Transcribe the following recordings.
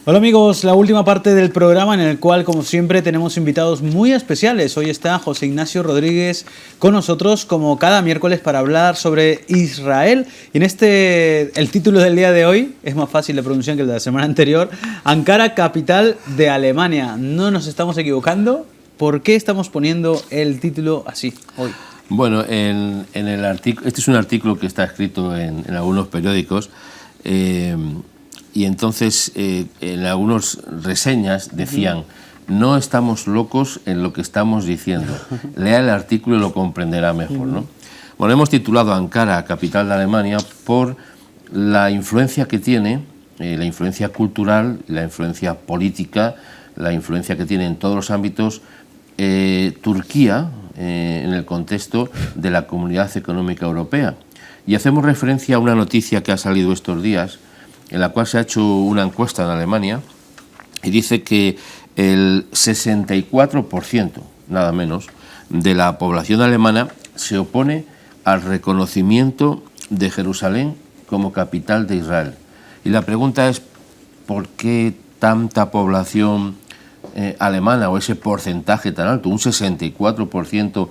Hola amigos, la última parte del programa en el cual, como siempre, tenemos invitados muy especiales. Hoy está José Ignacio Rodríguez con nosotros, como cada miércoles, para hablar sobre Israel. Y el título del día de hoy es más fácil de pronunciar que el de la semana anterior. Ankara, capital de Alemania. No nos estamos equivocando. ¿Por qué estamos poniendo el título así hoy? Bueno, en el artículo, este es un artículo que está escrito en algunos periódicos. Y entonces en algunas reseñas decían: no estamos locos en lo que estamos diciendo, lea el artículo y lo comprenderá mejor, ¿no? Bueno, hemos titulado Ankara, capital de Alemania, por la influencia que tiene, la influencia cultural, la influencia política, la influencia que tiene en todos los ámbitos Turquía en el contexto de la Comunidad Económica Europea. Y hacemos referencia a una noticia que ha salido estos días, en la cual se ha hecho una encuesta en Alemania y dice que el 64%, nada menos, de la población alemana se opone al reconocimiento de Jerusalén como capital de Israel. Y la pregunta es: ¿por qué tanta población alemana, o ese porcentaje tan alto, un 64%,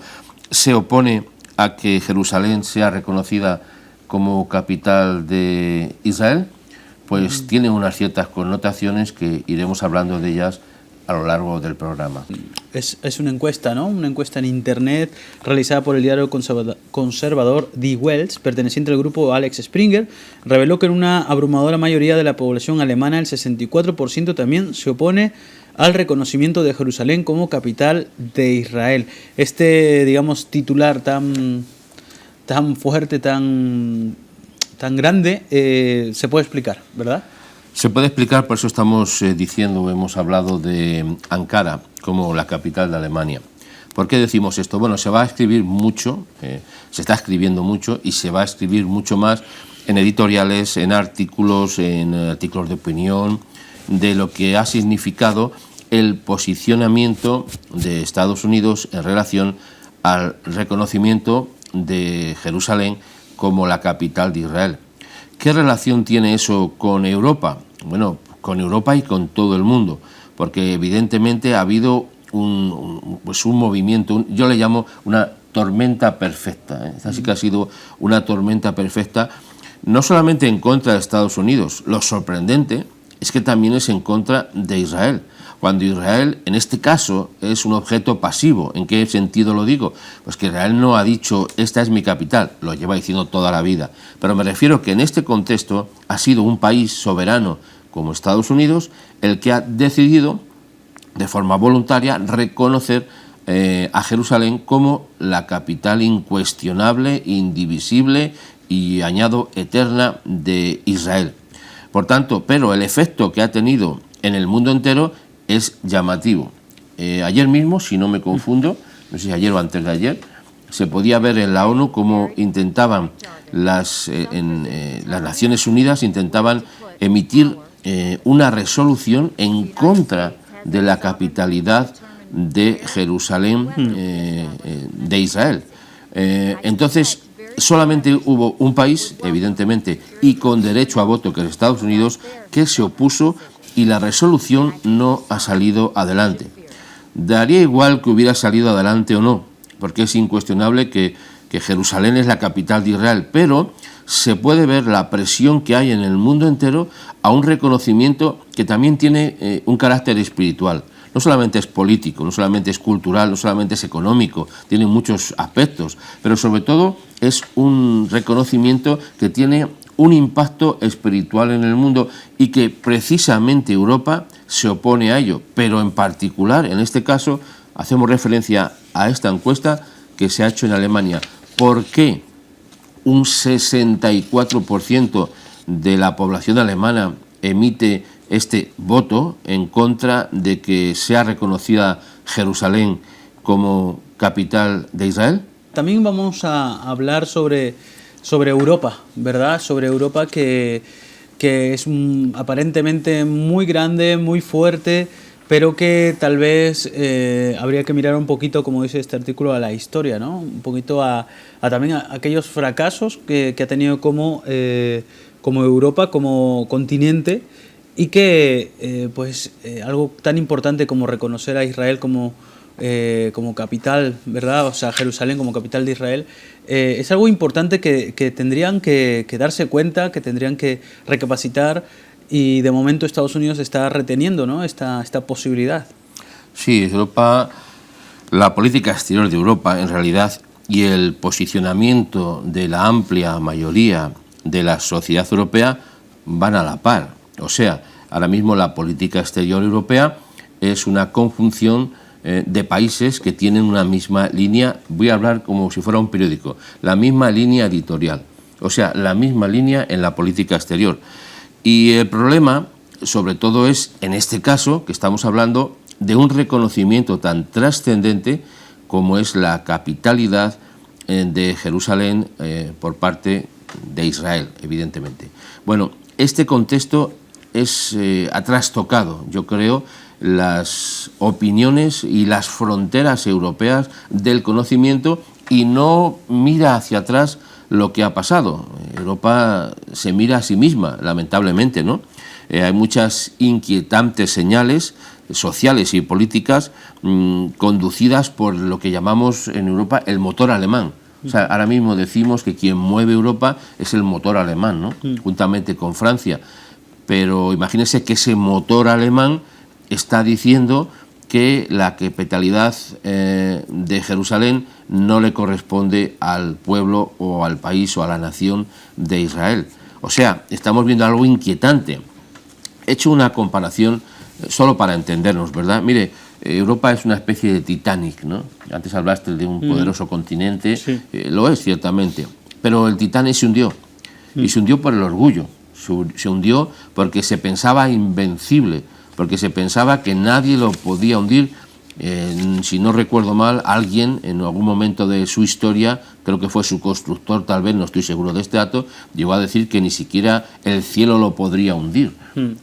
se opone a que Jerusalén sea reconocida como capital de Israel? Pues tiene unas ciertas connotaciones que iremos hablando de ellas a lo largo del programa. Es una encuesta, ¿no? Una encuesta en internet realizada por el diario conservador Die Welt, perteneciente al grupo Alex Springer, reveló que en una abrumadora mayoría de la población alemana, el 64% también se opone al reconocimiento de Jerusalén como capital de Israel. Digamos, titular tan fuerte, tan grande, se puede explicar, ¿verdad? Se puede explicar, por eso estamos diciendo, hemos hablado de Ankara como la capital de Alemania. ¿Por qué decimos esto? Bueno, se va a escribir mucho, se está escribiendo mucho y se va a escribir mucho más en editoriales, en artículos de opinión, de lo que ha significado el posicionamiento de Estados Unidos en relación al reconocimiento de Jerusalén como la capital de Israel. ¿Qué relación tiene eso con Europa? Bueno, con Europa y con todo el mundo, porque evidentemente ha habido un movimiento, yo le llamo una tormenta perfecta, Así que ha sido una tormenta perfecta, no solamente en contra de Estados Unidos. Lo sorprendente es que también es en contra de Israel, cuando Israel, en este caso, es un objeto pasivo. ¿En qué sentido lo digo? Pues que Israel no ha dicho: esta es mi capital, lo lleva diciendo toda la vida. Pero me refiero que en este contexto ha sido un país soberano como Estados Unidos el que ha decidido, de forma voluntaria, reconocer a Jerusalén como la capital incuestionable, indivisible y, añado, eterna de Israel. Por tanto, pero el efecto que ha tenido en el mundo entero es llamativo. Ayer mismo, si no me confundo, no sé si ayer o antes de ayer, se podía ver en la ONU cómo intentaban las Naciones Unidas intentaban emitir una resolución en contra de la capitalidad de Jerusalén de Israel. Entonces, solamente hubo un país, evidentemente, y con derecho a voto, que es Estados Unidos, que se opuso, y la resolución no ha salido adelante. Daría igual que hubiera salido adelante o no, porque es incuestionable que Jerusalén es la capital de Israel, pero se puede ver la presión que hay en el mundo entero a un reconocimiento que también tiene un carácter espiritual. No solamente es político, no solamente es cultural, no solamente es económico, tiene muchos aspectos, pero sobre todo es un reconocimiento que tiene un impacto espiritual en el mundo y que precisamente Europa se opone a ello. Pero en particular, en este caso, hacemos referencia a esta encuesta que se ha hecho en Alemania. ¿Por qué un 64% de la población alemana emite este voto en contra de que sea reconocida Jerusalén como capital de Israel? También vamos a hablar sobre Europa, ¿verdad? Sobre Europa que es aparentemente muy grande, muy fuerte, pero que tal vez habría que mirar un poquito, como dice este artículo, a la historia, ¿no? Un poquito también a aquellos fracasos que ha tenido como Europa, como continente, y que algo tan importante como reconocer a Israel como capital, ¿verdad? O sea, Jerusalén como capital de Israel, es algo importante que tendrían que darse cuenta, que tendrían que recapacitar, y de momento Estados Unidos está reteniendo, ¿no?, esta posibilidad. Sí, Europa, la política exterior de Europa, en realidad, y el posicionamiento de la amplia mayoría de la sociedad europea van a la par. O sea, ahora mismo la política exterior europea es una conjunción de países que tienen una misma línea, voy a hablar como si fuera un periódico, la misma línea editorial, o sea, la misma línea en la política exterior. Y el problema, sobre todo, es, en este caso, que estamos hablando de un reconocimiento tan trascendente como es la capitalidad de Jerusalén por parte de Israel, evidentemente. Bueno, este contexto ha trastocado, yo creo, las opiniones y las fronteras europeas del conocimiento y no mira hacia atrás lo que ha pasado. Europa se mira a sí misma, lamentablemente, ¿no? Hay muchas inquietantes señales sociales y políticas conducidas por lo que llamamos en Europa el motor alemán. O sea, ahora mismo decimos que quien mueve Europa es el motor alemán, ¿no? Juntamente con Francia. Pero imagínense que ese motor alemán está diciendo que la capitalidad de Jerusalén no le corresponde al pueblo o al país o a la nación de Israel. O sea, estamos viendo algo inquietante. He hecho una comparación solo para entendernos, ¿verdad? Mire, Europa es una especie de Titanic, ¿no? Antes hablaste de un poderoso continente, sí. Lo es ciertamente, pero el Titanic se hundió, y se hundió por el orgullo, se hundió porque se pensaba invencible, porque se pensaba que nadie lo podía hundir. Si no recuerdo mal, alguien en algún momento de su historia, creo que fue su constructor, tal vez, no estoy seguro de este dato, llegó a decir que ni siquiera el cielo lo podría hundir.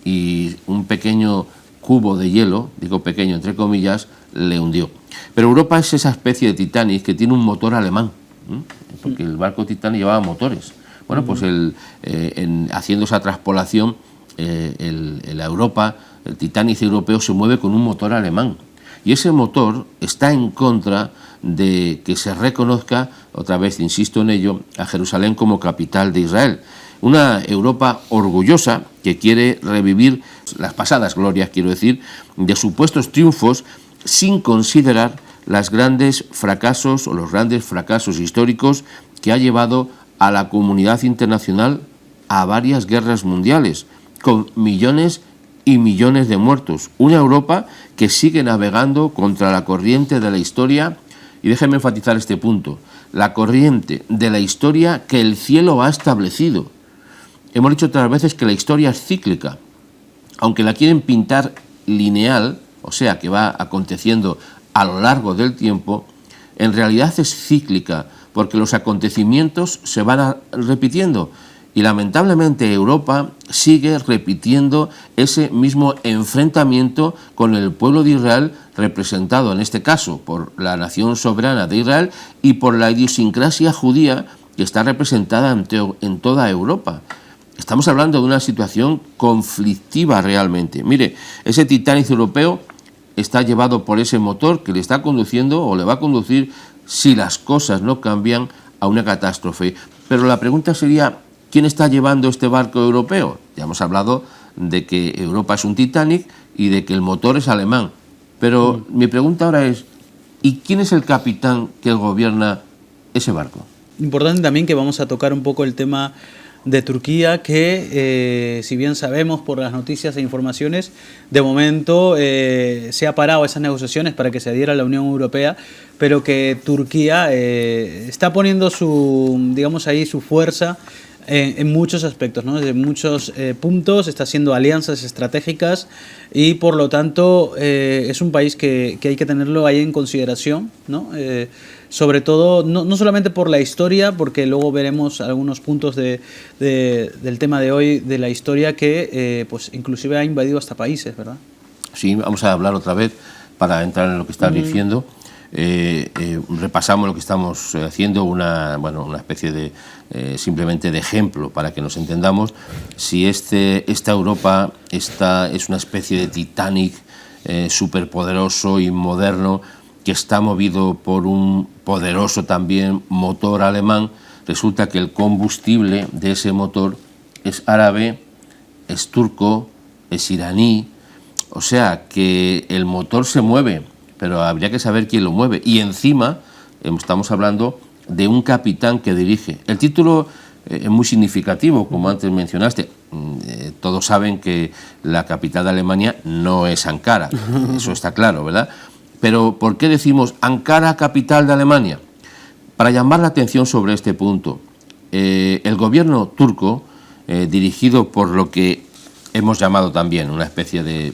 Y un pequeño cubo de hielo, digo pequeño entre comillas, le hundió. Pero Europa es esa especie de Titanic que tiene un motor alemán, porque el barco Titanic llevaba motores. Bueno, pues haciendo esa traspolación, la Europa, el Titanic europeo se mueve con un motor alemán. Y ese motor está en contra de que se reconozca, otra vez insisto en ello, a Jerusalén como capital de Israel. Una Europa orgullosa que quiere revivir las pasadas glorias, quiero decir, de supuestos triunfos, sin considerar los grandes fracasos históricos que ha llevado a la comunidad internacional a varias guerras mundiales, con millones y millones de muertos. Una Europa que sigue navegando contra la corriente de la historia, y déjenme enfatizar este punto, la corriente de la historia que el cielo ha establecido. Hemos dicho otras veces que la historia es cíclica, aunque la quieren pintar lineal, o sea, que va aconteciendo a lo largo del tiempo, en realidad es cíclica, porque los acontecimientos se van repitiendo. Y lamentablemente Europa sigue repitiendo ese mismo enfrentamiento con el pueblo de Israel, representado en este caso por la nación soberana de Israel y por la idiosincrasia judía que está representada en toda Europa. Estamos hablando de una situación conflictiva realmente. Mire, ese Titanic europeo está llevado por ese motor que le está conduciendo o le va a conducir, si las cosas no cambian, a una catástrofe. Pero la pregunta sería, ¿quién está llevando este barco europeo? Ya hemos hablado de que Europa es un Titanic y de que el motor es alemán. Pero mi pregunta ahora es, ¿y quién es el capitán que gobierna ese barco? Importante también que vamos a tocar un poco el tema de Turquía, que si bien sabemos por las noticias e informaciones, de momento se ha parado esas negociaciones para que se adhiera a la Unión Europea, pero que Turquía está poniendo su fuerza en muchos aspectos, ¿no? Desde muchos puntos, está haciendo alianzas estratégicas y por lo tanto es un país que hay que tenerlo ahí en consideración, ¿no? Sobre todo, no solamente por la historia, porque luego veremos algunos puntos del tema de hoy, de la historia, que pues inclusive ha invadido hasta países, ¿verdad? Sí, vamos a hablar otra vez para entrar en lo que estás diciendo. repasamos lo que estamos haciendo, una especie de simplemente de ejemplo para que nos entendamos. Si esta Europa es una especie de Titanic superpoderoso y moderno que está movido por un poderoso también motor alemán, resulta que el combustible de ese motor es árabe, es turco, es iraní, o sea que el motor se mueve, pero habría que saber quién lo mueve. Y encima estamos hablando de un capitán que dirige. El título es muy significativo, como antes mencionaste. Todos saben que la capital de Alemania no es Ankara, eso está claro, ¿verdad? Pero ¿por qué decimos Ankara, capital de Alemania? Para llamar la atención sobre este punto. El gobierno turco, dirigido por lo que hemos llamado también una especie de,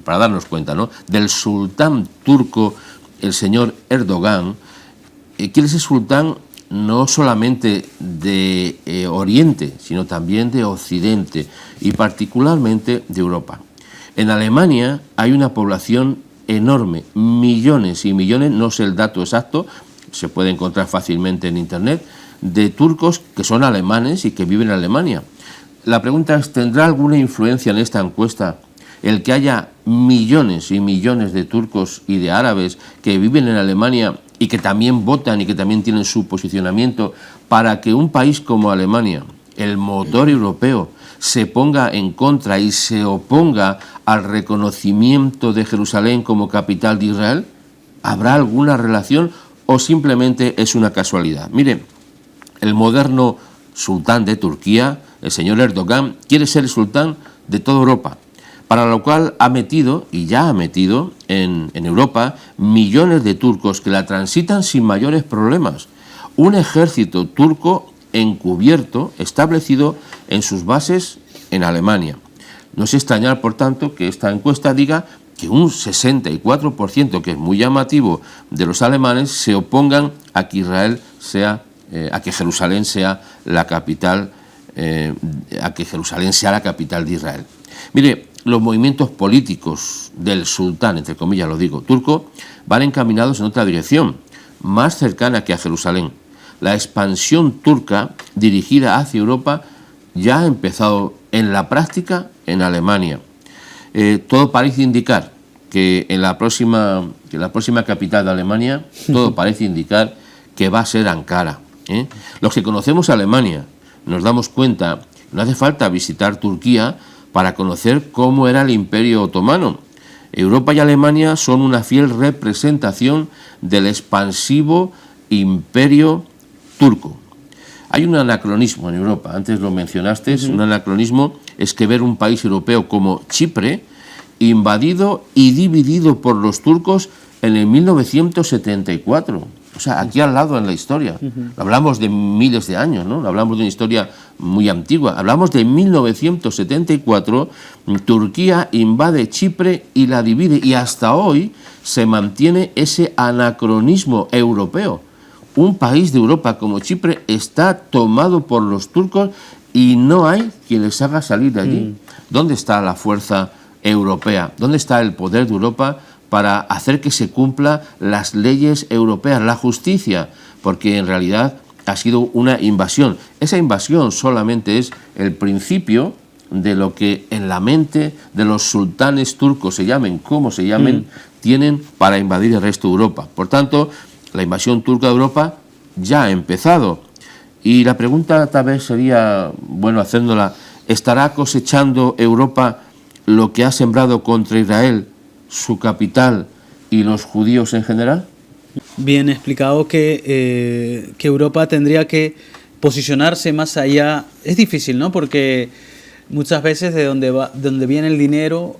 para darnos cuenta, ¿no?, del sultán turco, el señor Erdogan, quiere ser sultán no solamente de Oriente, sino también de Occidente y particularmente de Europa. En Alemania hay una población enorme, millones y millones, no sé el dato exacto, se puede encontrar fácilmente en internet, de turcos que son alemanes y que viven en Alemania. La pregunta es, ¿tendrá alguna influencia en esta encuesta el que haya millones y millones de turcos y de árabes que viven en Alemania y que también votan y que también tienen su posicionamiento para que un país como Alemania, el motor europeo, se ponga en contra y se oponga al reconocimiento de Jerusalén como capital de Israel? ¿Habrá alguna relación o simplemente es una casualidad? Miren, el moderno sultán de Turquía, el señor Erdogan, quiere ser el sultán de toda Europa, para lo cual ha metido, y ya ha metido, en Europa millones de turcos que la transitan sin mayores problemas. Un ejército turco encubierto, establecido en sus bases en Alemania. No es extrañar, por tanto, que esta encuesta diga que un 64%, que es muy llamativo, de los alemanes se opongan a que Israel sea, a que Jerusalén sea la capital, a que Jerusalén sea la capital de Israel. Mire, los movimientos políticos del sultán, entre comillas lo digo, turco, van encaminados en otra dirección, más cercana que a Jerusalén. La expansión turca dirigida hacia Europa ya ha empezado en la práctica en Alemania. Todo parece indicar que la próxima capital de Alemania, todo parece indicar que va a ser Ankara. Los que conocemos Alemania nos damos cuenta, no hace falta visitar Turquía para conocer cómo era el Imperio Otomano. Europa y Alemania son una fiel representación del expansivo Imperio turco. Hay un anacronismo en Europa, antes lo mencionaste, un anacronismo es que ver un país europeo como Chipre invadido y dividido por los turcos en el 1974. O sea, aquí al lado en la historia. Hablamos de miles de años, ¿no? Hablamos de una historia muy antigua. Hablamos de 1974, Turquía invade Chipre y la divide. Y hasta hoy se mantiene ese anacronismo europeo. Un país de Europa como Chipre está tomado por los turcos y no hay quien les haga salir de allí. ¿Dónde está la fuerza europea? ¿Dónde está el poder de Europa para hacer que se cumplan las leyes europeas, la justicia? Porque en realidad ha sido una invasión. Esa invasión solamente es el principio de lo que en la mente de los sultanes turcos, se llamen como se llamen, tienen para invadir el resto de Europa. Por tanto, la invasión turca de Europa ya ha empezado. Y la pregunta tal vez sería, bueno, haciéndola, ¿estará cosechando Europa lo que ha sembrado contra Israel, su capital y los judíos en general? Bien explicado que Europa tendría que posicionarse más allá. Es difícil, ¿no? Porque muchas veces de donde viene el dinero,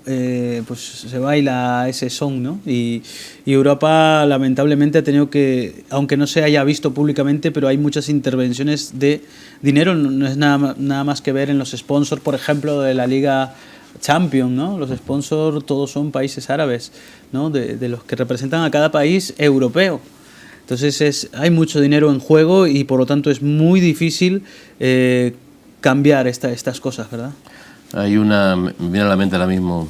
pues se baila ese son, ¿no? Y Europa lamentablemente ha tenido que, aunque no se haya visto públicamente, pero hay muchas intervenciones de dinero. No es nada más que ver en los sponsors, por ejemplo, de la Liga Champions, ¿no? Los sponsors todos son países árabes, ¿no? De los que representan a cada país europeo. Entonces hay mucho dinero en juego y por lo tanto es muy difícil cambiar estas cosas, ¿verdad? Me viene a la mente ahora mismo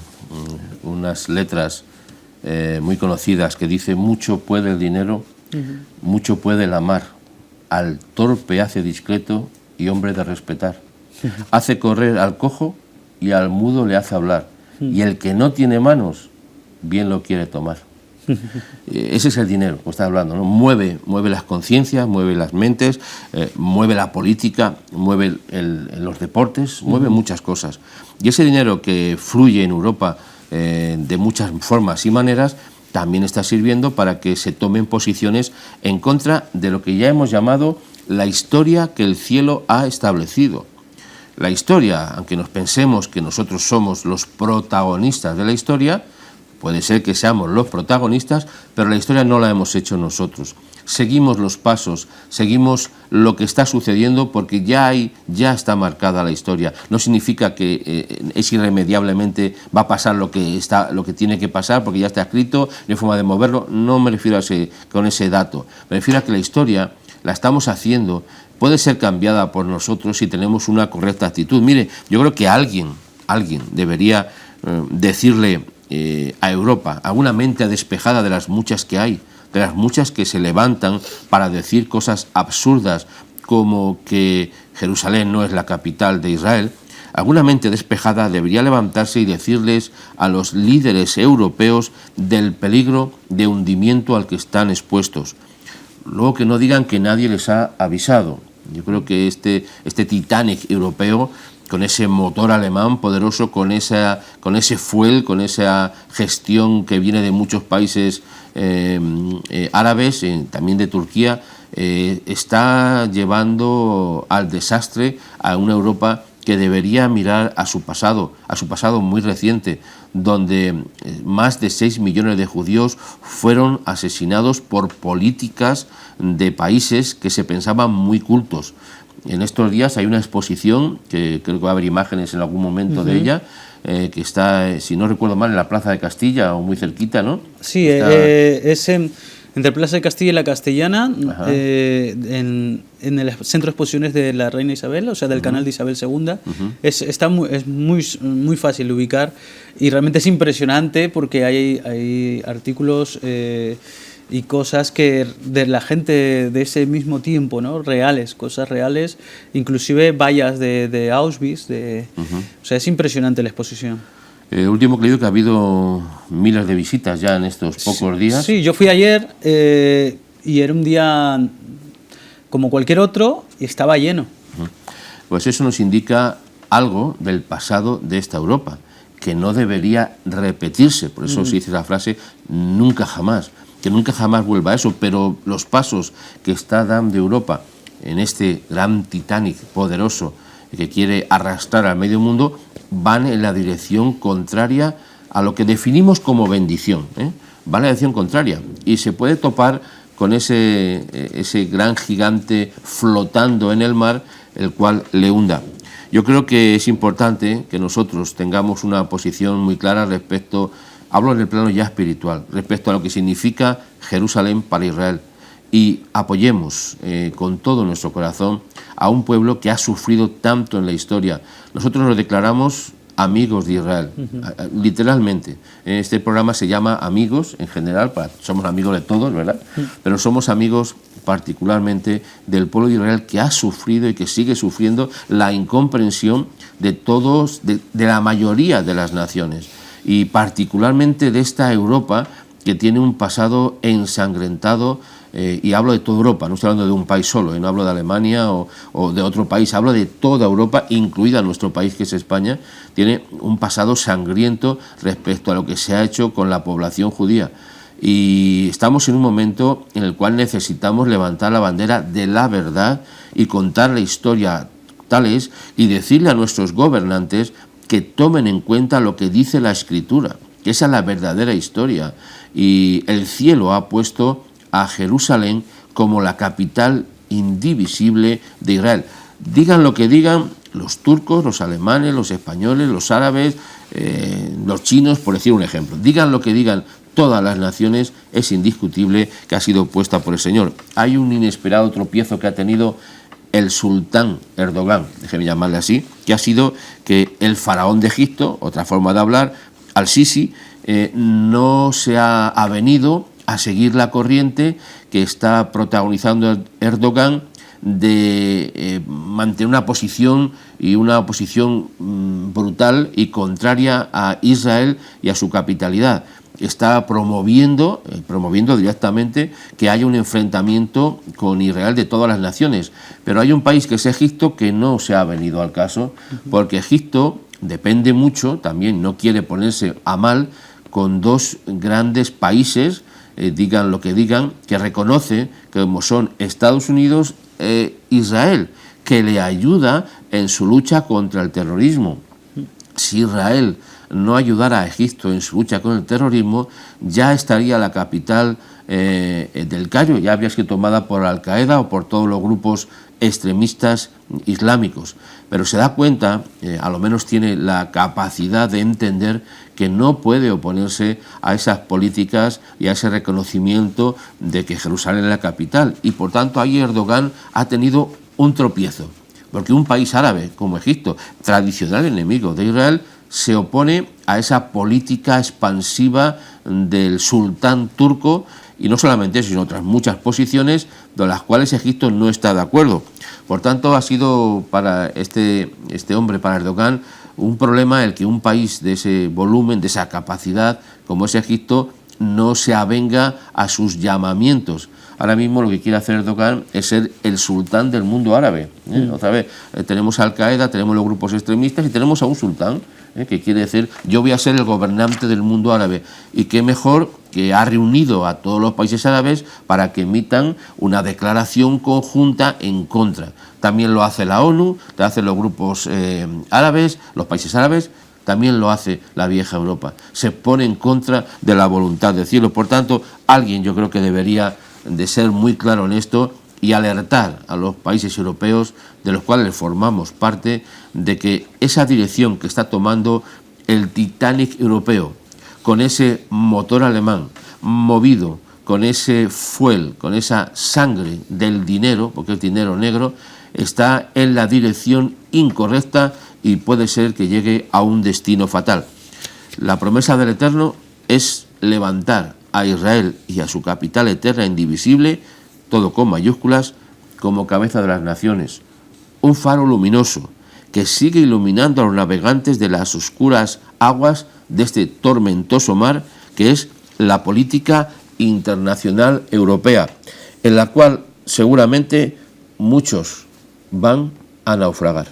unas letras muy conocidas que dice: mucho puede el dinero, mucho puede la mar, al torpe hace discreto y hombre de respetar, hace correr al cojo y al mudo le hace hablar, y el que no tiene manos bien lo quiere tomar. Ese es el dinero, como está hablando, ¿no? Mueve las conciencias, mueve las mentes, mueve la política, mueve los deportes, mueve muchas cosas. Y ese dinero que fluye en Europa de muchas formas y maneras también está sirviendo para que se tomen posiciones en contra de lo que ya hemos llamado la historia que el cielo ha establecido. La historia, aunque nos pensemos que nosotros somos los protagonistas de la historia, puede ser que seamos los protagonistas, pero la historia no la hemos hecho nosotros. Seguimos los pasos, seguimos lo que está sucediendo porque ya está marcada la historia. No significa que es irremediablemente va a pasar lo que tiene que pasar porque ya está escrito, no hay forma de moverlo. No me refiero con ese dato. Me refiero a que la historia la estamos haciendo, puede ser cambiada por nosotros si tenemos una correcta actitud. Mire, yo creo que alguien debería decirle a Europa, a una mente despejada de las muchas que hay, de las muchas que se levantan para decir cosas absurdas como que Jerusalén no es la capital de Israel, alguna mente despejada debería levantarse y decirles a los líderes europeos del peligro de hundimiento al que están expuestos. Luego que no digan que nadie les ha avisado. Yo creo que este Titanic europeo, con ese motor alemán poderoso, con ese fuel, con esa gestión que viene de muchos países árabes, también de Turquía, está llevando al desastre a una Europa que debería mirar a su pasado muy reciente, donde más de 6 millones de judíos fueron asesinados por políticas de países que se pensaban muy cultos. En estos días hay una exposición, que creo que va a haber imágenes en algún momento de ella, que está, si no recuerdo mal, en la Plaza de Castilla o muy cerquita, ¿no? Sí, es entre Plaza de Castilla y la Castellana, en el Centro de Exposiciones de la Reina Isabel, o sea, del canal de Isabel II. Es muy fácil de ubicar y realmente es impresionante porque hay artículos y cosas que de la gente de ese mismo tiempo, ¿no? Reales, cosas reales, inclusive vallas de Auschwitz. O sea, es impresionante la exposición. Último que he leído que ha habido miles de visitas ya en estos pocos días. Sí, yo fui ayer y era un día como cualquier otro y estaba lleno. Pues eso nos indica algo del pasado de esta Europa, que no debería repetirse. Por eso se dice la frase nunca jamás, que nunca jamás vuelva a eso. Pero los pasos que está dando Europa en este gran Titanic poderoso que quiere arrastrar al medio mundo van en la dirección contraria a lo que definimos como bendición, van en la dirección contraria y se puede topar con ese gran gigante flotando en el mar, el cual le hunda. Yo creo que es importante que nosotros tengamos una posición muy clara respecto, hablo en el plano ya espiritual, respecto a lo que significa Jerusalén para Israel, y apoyemos con todo nuestro corazón a un pueblo que ha sufrido tanto en la historia. Nosotros nos declaramos amigos de Israel, literalmente. Este programa se llama Amigos en general, somos amigos de todos, ¿verdad? Pero somos amigos particularmente del pueblo de Israel, que ha sufrido y que sigue sufriendo la incomprensión de todos, de la mayoría de las naciones, y particularmente de esta Europa que tiene un pasado ensangrentado. Y hablo de toda Europa, no estoy hablando de un país solo, no hablo de Alemania o de otro país, hablo de toda Europa, incluida nuestro país, que es España. Tiene un pasado sangriento respecto a lo que se ha hecho con la población judía. Y estamos en un momento en el cual necesitamos levantar la bandera de la verdad y contar la historia tal es, y decirle a nuestros gobernantes que tomen en cuenta lo que dice la Escritura, que esa es la verdadera historia. Y el cielo ha puesto a Jerusalén como la capital indivisible de Israel. Digan lo que digan los turcos, los alemanes, los españoles, los árabes, los chinos, por decir un ejemplo. Digan lo que digan todas las naciones, es indiscutible que ha sido puesta por el Señor. Hay un inesperado tropiezo que ha tenido el sultán Erdogan, déjeme llamarle así, que ha sido que el faraón de Egipto, otra forma de hablar, Al-Sisi, no se ha avenido a seguir la corriente que está protagonizando Erdogan de mantener una posición y una oposición brutal y contraria a Israel y a su capitalidad. Está promoviendo directamente que haya un enfrentamiento con Israel de todas las naciones. Pero hay un país que es Egipto que no se ha venido al caso, porque Egipto depende mucho, también no quiere ponerse a mal con dos grandes países, digan lo que digan, que reconoce que como son Estados Unidos e Israel, que le ayuda en su lucha contra el terrorismo. Si Israel no ayudara a Egipto en su lucha con el terrorismo, ya estaría la capital del Cairo, ya habría sido tomada por Al-Qaeda o por todos los grupos extremistas islámicos. Pero se da cuenta, a lo menos tiene la capacidad de entender que no puede oponerse a esas políticas y a ese reconocimiento de que Jerusalén es la capital. Y por tanto ahí Erdogan ha tenido un tropiezo, porque un país árabe como Egipto, tradicional enemigo de Israel, se opone a esa política expansiva del sultán turco, y no solamente eso, sino otras muchas posiciones de las cuales Egipto no está de acuerdo. Por tanto, ha sido para este hombre, para Erdogan, un problema el que un país de ese volumen, de esa capacidad, como es Egipto, no se avenga a sus llamamientos. Ahora mismo lo que quiere hacer Erdogan es ser el sultán del mundo árabe. Otra vez, tenemos a Al-Qaeda, tenemos los grupos extremistas y tenemos a un sultán, que quiere decir, yo voy a ser el gobernante del mundo árabe. Y qué mejor que ha reunido a todos los países árabes para que emitan una declaración conjunta en contra. También lo hace la ONU, lo hacen los grupos árabes, los países árabes, también lo hace la vieja Europa. Se pone en contra de la voluntad del cielo. Por tanto, alguien yo creo que debería de ser muy claro en esto y alertar a los países europeos, de los cuales formamos parte, de que esa dirección que está tomando el Titanic europeo, con ese motor alemán, movido con ese fuel, con esa sangre del dinero, porque es dinero negro, está en la dirección incorrecta y puede ser que llegue a un destino fatal. La promesa del Eterno es levantar a Israel y a su capital eterna indivisible, todo con mayúsculas, como cabeza de las naciones. Un faro luminoso que sigue iluminando a los navegantes de las oscuras aguas de este tormentoso mar, que es la política internacional europea, en la cual seguramente muchos van a naufragar.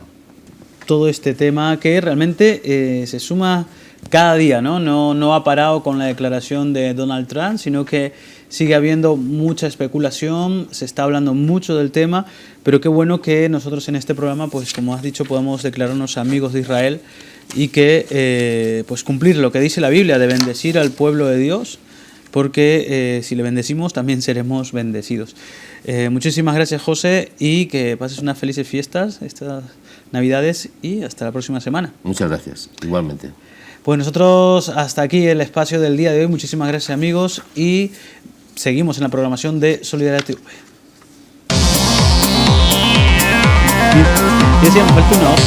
Todo este tema que realmente se suma cada día, ¿no? No ha parado con la declaración de Donald Trump, sino que sigue habiendo mucha especulación, se está hablando mucho del tema, pero qué bueno que nosotros en este programa, pues como has dicho, podemos declararnos amigos de Israel y que pues cumplir lo que dice la Biblia, de bendecir al pueblo de Dios, porque si le bendecimos también seremos bendecidos. Muchísimas gracias, José, y que pases unas felices fiestas estas Navidades y hasta la próxima semana. Muchas gracias, igualmente. Pues nosotros hasta aquí el espacio del día de hoy. Muchísimas gracias, amigos, y seguimos en la programación de Solidaridad TV. ¿Qué decíamos? Falta una hora.